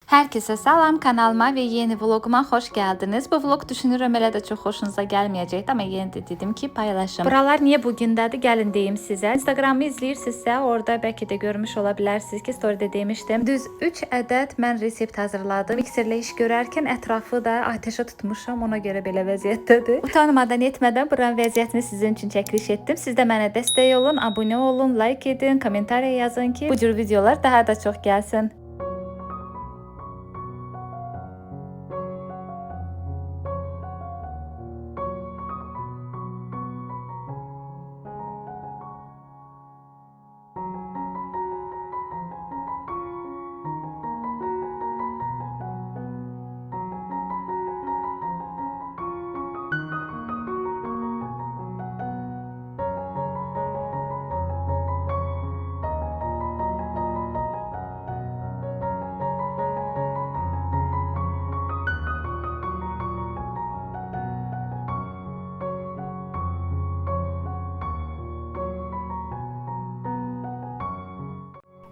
Herkese salam, kanalıma ve yeni vloguma hoş geldiniz. Bu vlog düşünürüm elə də çox xoşunuza gəlməyəcəkdi, amma yenə də dedim ki paylaşım. Buralar niye bugündədir? Gəlin deyim sizə. Instagramı izləyirsinizsə, orada bəlkə də görmüş ola bilərsiniz ki, storydə demişdim. Düz 3 ədəd mən resept hazırladım. Mikserlə iş görərkən ətrafı da ateşə tutmuşam, ona görə belə vəziyyətdədir. Utanmadan etmədən buranın vəziyyətini sizin üçün çəkiliş etdim. Siz də mənə dəstək olun, abunə olun, like edin, komentariya yazın ki, bu cür videolar daha da çox gəlsin.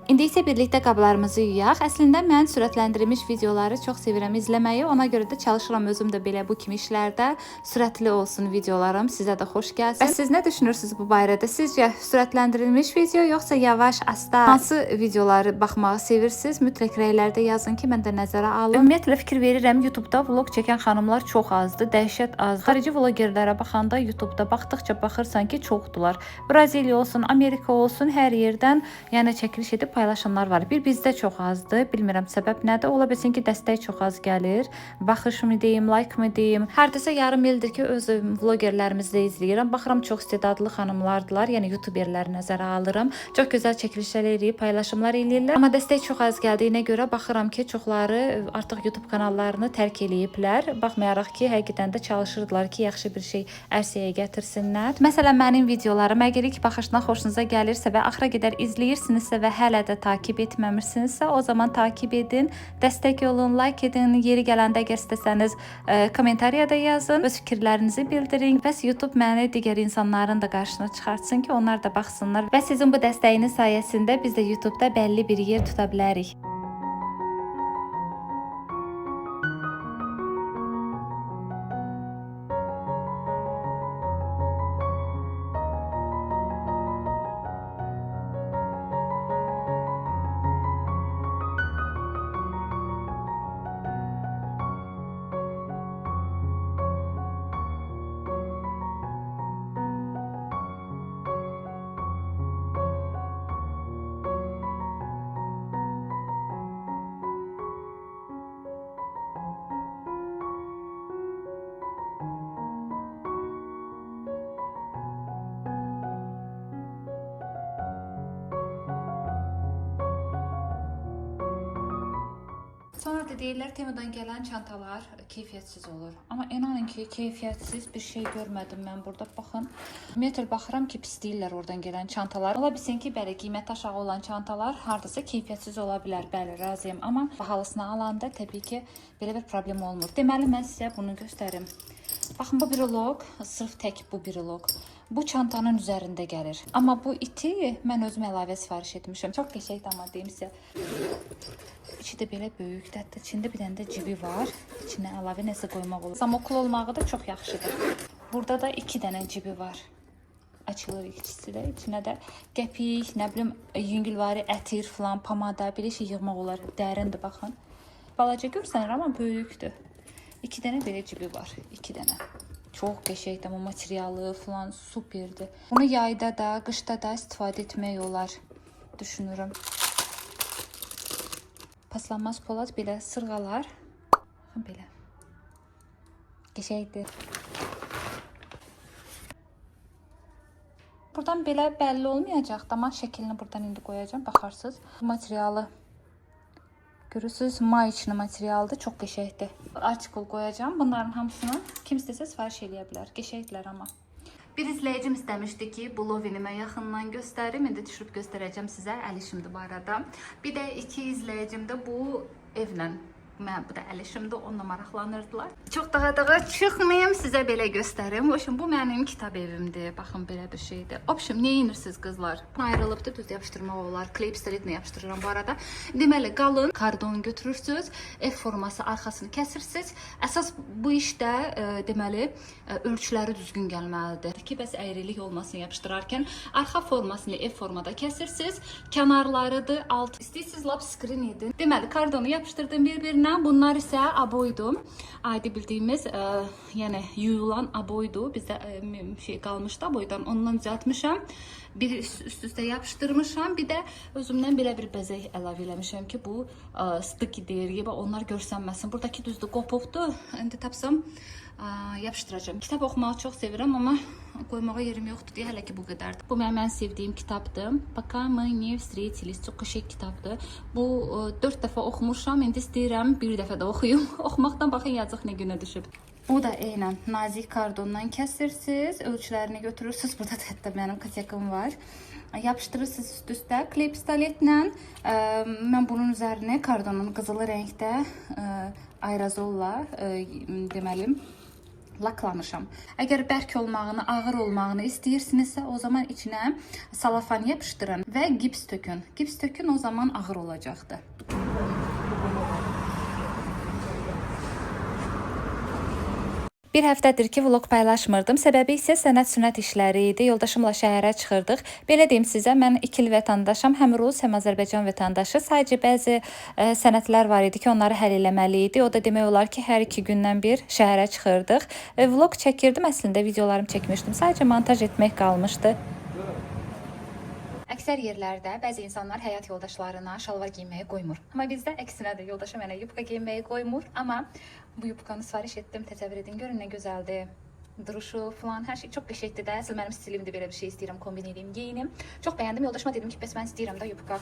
İndi isə birlikdə qablarımızı yuyaq. Əslində mən sürətləndirilmiş videoları çox sevirəm izləməyi. Ona görə də çalışıram özüm də belə bu kimi işlərdə sürətli olsun videolarım, sizə də xoş gəlsin. Bəs siz nə düşünürsünüz bu barədə? Sizcə sürətləndirilmiş video yoxsa yavaş, asta hansı videoları baxmağı sevirsiniz? Mütləq rəylərdə yazın ki, mən də nəzərə alım. Ümumiyyətlə fikir verirəm, YouTube-da vlog çəkən xanımlar çox azdır, dəhşət azdır. Xarici vlogerlərə baxanda YouTube-da baxdıqca baxırsan ki, çoxdular. Braziliya olsun, Amerika olsun, hər yerdən yəni çəkiliş edib paylaşanlar var. Bir bizdə çox azdır. Bilmirəm səbəb nədir? Ola bilsin ki, dəstək çox az gəlir. Baxış mı deyim, like mı deyim? Hardasa yarım ildir ki, öz vlogerlərimizi izləyirəm. Baxıram çox istedadlı xanımlardılar. Yəni youtuberləri nəzərə alıram. Çox gözəl çəkilişlər eləyib, paylaşımlar eləyirlər. Amma dəstək çox az gəldiyinə görə baxıram ki, çoxları artıq YouTube kanallarını tərk eləyiblər. Baxmayaraq ki, həqiqətən də çalışırdılar ki, yaxşı bir şey ərsəyə gətirsinlər. Məsələn, mənim videolarım əgər ilk baxışdan xoşunuza gəlirsə və axıra qədər izləyirsinizsə və hələ də takip etməmişsinizsə, o zaman takip edin, dəstək olun, like edin. Yeri gələndə əgər istəsəniz kommentariyada yazın, öz fikirlərinizi bildirin. Bəs YouTube məni digər insanların da qarşısına çıxartsın ki, onlar da baxsınlar və sizin bu dəstəyiniz sayəsində biz də YouTube-da bəlli bir yer tuta bilərik. Sonra da deyirlər Temu'dan gələn çantalar keyfiyyətsiz olur. Amma inanın ki, keyfiyyətsiz bir şey görmədim mən burada. Baxın, ümumiyyətlə baxıram ki, pis deyirlər oradan gələn çantalar. Ola bilsin ki, bəli, qiymət aşağı olan çantalar hardasa keyfiyyətsiz ola bilər. Bəli, razıyam. Amma bahalısını alanda təbii ki, belə bir problem olmur. Deməli, mən sizə bunu göstərim. Baxın, bu brelok, sırf tək bu brelok. Bu çantanın üzərində gəlir. Amma bu iti mən özüm əlavə sifariş etmişim. Çox qəşəngdir amma deyim sizə. İçi də belə böyükdür. Hətta içində bir dənə də cibi var. İçinə əlavə nəsə qoymaq olur. Zamoklu olmağı da çox yaxşıdır. Burada da 2 dənə cibi var. Açılır ikisi də. İçinə də qəpik, nə bilim, yüngülvari ətir falan, pomada, belə şey yığmaq olar. Dərindir, baxın. Balaca görsənir, amma böyükdür. 2 dənə belə cibi var. 2 dənə. Çox qəşəngdir, amma materialı falan superdir. Bunu yayda da, qışda da istifadə etmək olar, düşünürüm. Paslanmaz polad belə sırğalar. Baxın belə. Qəşəngdir. Buradan belə bəlli olmayacaq, amma şəklini buradan indi qoyacağım, baxarsınız. Materialı görürsünüz, mayiçli materialdır, çox qəşəngdir. Artikul qoyacağım. Bunların hamısını kim istəsə sifariş eləyə bilər. Qəşəngdilər amma. Bir izləyicim istəmişdi ki, bu lovinimə yaxından göstərim. İndi düşürüb göstərəcəm sizə. Əl işimdir bu arada. Bir də 2 izləyicim də bu evlə Mən bu da əlişimdə onunla maraqlanırdılar. Çox dağa çıxmayım, sizə belə göstərim. Bu mənim kitab evimdir. Baxın belə bir şeydir. Obşim, nə edirsiniz qızlar? Ayrılıbdı, düz yapışdırmaq olar. Kley pistoletlə yapışdırıram bu arada. Deməli, qalın kardonu götürürsüz, F forması arxasını kəsirsiniz. Əsas bu işdə deməli ölçüləri düzgün gəlməlidir ki, bəs əyrilik olmasın yapışdırarkən. Arxa formasını F formada kəsirsiniz. Kənarlarıdır, alt. İstəyirsiniz lap screen edin. Deməli, kardonu yapışdırdım bir-birinə. Bunlar isə aboydu. Adi bildiyimiz, yəni yuyulan aboydu. Bizdə şey qalmışdı aboydan. Ondan düzəltmişəm. Bir üst-üstə yapışdırmışam. Bir də özümdən belə bir bəzək əlavə eləmişəm ki, bu sticky deyir gibi onlar görsənməsin. Buradakı düzdür, qopubdu. İndi tapsam yapışdıracağım. Kitab oxumağı çox sevirəm, amma qoymağa yerim yoxdur deyə hələ ki bu qədərdir. Bu mənim ən sevdiyim kitabdır. Пока мы не встретились. Çox qəşəng kitabdır. Bu 4 dəfə oxumuşam. İndi istəyirəm bir dəfə də oxuyum. Oxumaqdan baxın yazıq nə günə düşüb. O da eynən nazik kardondan kəsirsiniz, ölçülərini götürürsünüz. Burada da hətta mənim katekim var. Yapışdırırsınız üst-üstə kley pistoletlə. Mən bunun üzərinə kardonun qızılı rəngdə aerozolla deməli laklamışam. Əgər bərk olmağını, ağır olmağını istəyirsinizsə, o zaman içinə salafan yapışdırın və gips tökün. Gips tökün, o zaman ağır olacaqdır. Bir həftədir ki, vlog paylaşmırdım. Səbəbi isə sənət-sünət işləri idi. Yoldaşımla şəhərə çıxırdıq. Belə deyim sizə, mən 2 il vətəndaşam. Həm Rus, həm Azərbaycan vətəndaşı. Sadəcə bəzi sənətlər var idi ki, onları həll eləməli idi. O da demək olar ki, hər 2 gündən bir şəhərə çıxırdıq. Vlog çəkirdim, əslində videolarımı çəkmişdim. Sadəcə montaj etmək qalmışdı. Əksər yerlərdə bəzi insanlar həyat yoldaşlarına şalvar giyməyi qoymur. Amma bizdə əksinədir. Yoldaşım mənə yubka giyməyi qoymur. Amma bu yubkanı sifariş etdim. Təsəvvür edin, görün nə gözəldir. Duruşu falan, hər şey çox qəşəngdir də. Əsl mənim stilimdir, belə bir şey istəyirəm, kombin edeyim, geyinim. Çox bəyəndim. Yoldaşıma dedim ki, bəs mən istəyirəm də yubka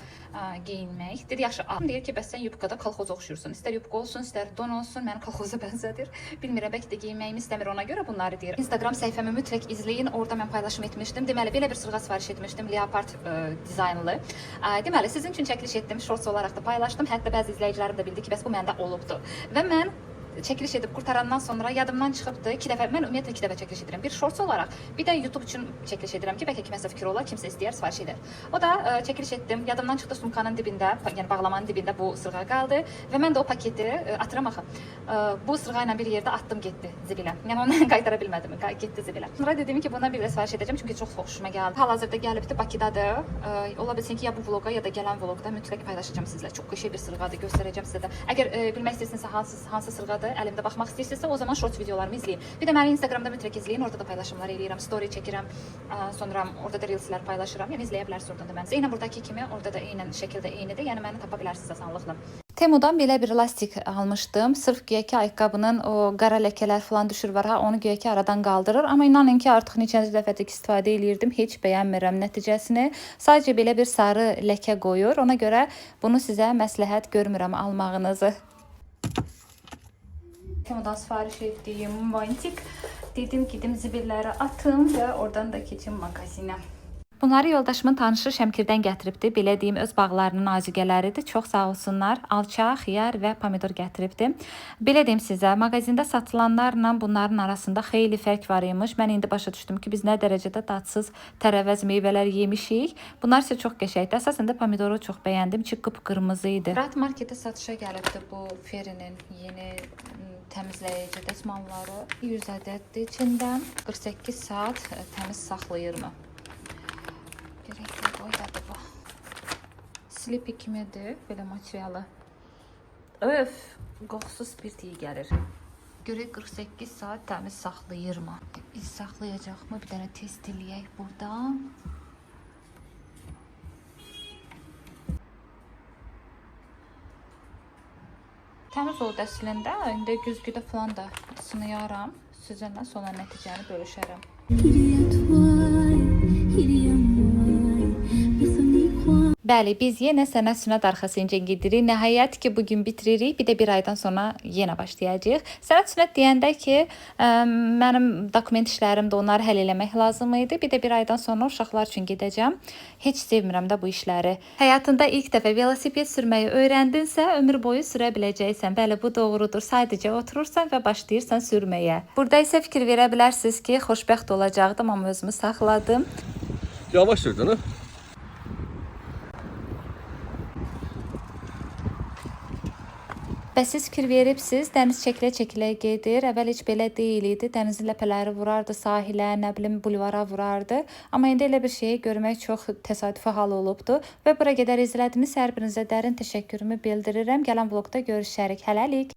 geyinmək. Dedi, yaxşı, al. Deyir ki, bəs sən yubkada kolxoza oxşuyursun. İstər yubka olsun, istər don olsun, məni kolxoza bənzədir. Bilmirəm, bəlkə də geyinməyimi istəmir, ona görə bunları deyir. Instagram səhifəmi mütləq izləyin. Orada mən paylaşım etmişdim. Deməli, belə bir sırğa sifariş etmişdim, leopard dizaynlı. Deməli, sizin üçün çəkiliş etdim, shorts olaraq da paylaşdım. Hətta bəzi izləyicilərim də bildi ki, bəs bu məndə olubdu. Və mən çəkiliş edib qurtarandan sonra yadımdan çıxıbdı. 2 dəfə, mən ümumiyyətlə 2 dəfə çəkiliş edirəm. Bir shorts olaraq, bir də YouTube üçün çəkiliş edirəm ki, bəlkə kiməsə fikir olar, kimsə istəyər, sifariş edər. O da çəkiliş etdim. Yadımdan çıxdı, sumkanın dibində, yəni bağlamanın dibində bu sırğa qaldı və mən də o paketi atıram axı. Bu sırğa ilə bir yerdə atdım, getdi zibilə. Yəni onu qaytara bilmədim, getdi zibilə. Sonra dedim ki, bundan bir də sifariş edəcəm, çünki çox xoşuma gəldi. Hal-hazırda gəlibdi, Bakıdadır. Ola bilsin ki, ya bu vloqa, ya da gələn vloqda mütləq paylaşacağam sizlə. Çox qəşəng bir sırğadır, göstərəcəm sizə də. Əgər bilmək istəyirsinizsə hansı sırğadır, əlimdə baxmaq istəyirsinizsə, o zaman shorts videolarımı izləyin. Bir də məni Instagramda mütləq izləyin, orada da paylaşımlar eləyirəm, story çəkirəm, sonra orada da reelslər paylaşıram. Yəni izləyə bilərsiniz oradan da mənə. Eynən buradakı kimi, orada da eynən şəkildə eynidir. Yəni məni tapa bilərsiniz asanlıqla. Temudan belə bir lastik almışdım. Sırf güya ki ayaqqabının o qara ləkələr falan düşür var ha, onu güya ki aradan qaldırır. Amma inanın ki artıq neçənci dəfədir ki istifadə eləyirdim. Heç bəyənmirəm nəticəsini. Sadəcə belə bir sarı ləkə qoyur. Ona görə bunu sizə məsləhət görmürəm almağınızı. Temudan sifariş etdiyim vantik. Dedim gidim zibilləri atım və oradan da keçim mağazinə. Bunları yoldaşımın tanışı Şəmkirdən gətiribdi. Belə deyim, öz bağlarının azüqələridir. Çox sağ olsunlar. Alça, xiyar və pomidor gətiribdi. Belə deyim sizə, mağazində satılanlarla bunların arasında xeyli fərq var imiş. Mən indi başa düşdüm ki, biz nə dərəcədə dadsız tərəvəz meyvələr yemişik. Bunlar isə çox qəşəngdir. Əsasən pomidoru çox bəyəndim. Qıpqırmızı idi. Rat marketə satışa gəlibdi bu Ferinin yeni təmizləyici dəsmalları. 100 ədəddir içindən. 48 saat təmiz saxlayır mı? Gerekli boydadır bu. Slippy kimidir, belə materialı. Öf, qoxusu spirt iyi gəlir. Görək 48 saat təmiz saxlayır mı? İz saxlayacaq mı? Bir dənə test eləyək buradan. Təmiz oldu əslində. İndi güzgüdə falan da sınayaram. Sizinlə sonra nəticəni bölüşərəm. Bəli, biz yenə sənət sünət arxasınca gedirik. Nəhayət ki, bu gün bitiririk. Bir də bir aydan sonra yenə başlayacağıq. Sənət sünət deyəndə ki, mənim dokument işlərim də onları həll eləmək lazım idi. Bir də bir aydan sonra uşaqlar üçün gedəcəm. Heç sevmirəm də bu işləri. Həyatında ilk dəfə velosiped sürməyi öyrəndinsə, ömür boyu sürə biləcəksən. Bəli, bu doğrudur. Sadəcə oturursan və başlayırsan sürməyə. Burada isə fikir verə bilərsiniz ki, xoşbəxt olacaqdım, amma özümü saxladım. Yavaş sür canım. Bəs siz fikir veribsiz, dəniz çəkilə-çəkilə gedir. Əvvəl heç belə deyil idi. Dənizin ləpələri vurardı sahilə, nə bilim bulvara vurardı. Amma indi elə bir şeyi görmək çox təsadüfi hal olubdu. Və bura qədər izlədiniz. Hər birinizə dərin təşəkkürümü bildirirəm. Gələn vloqda görüşərik. Hələlik.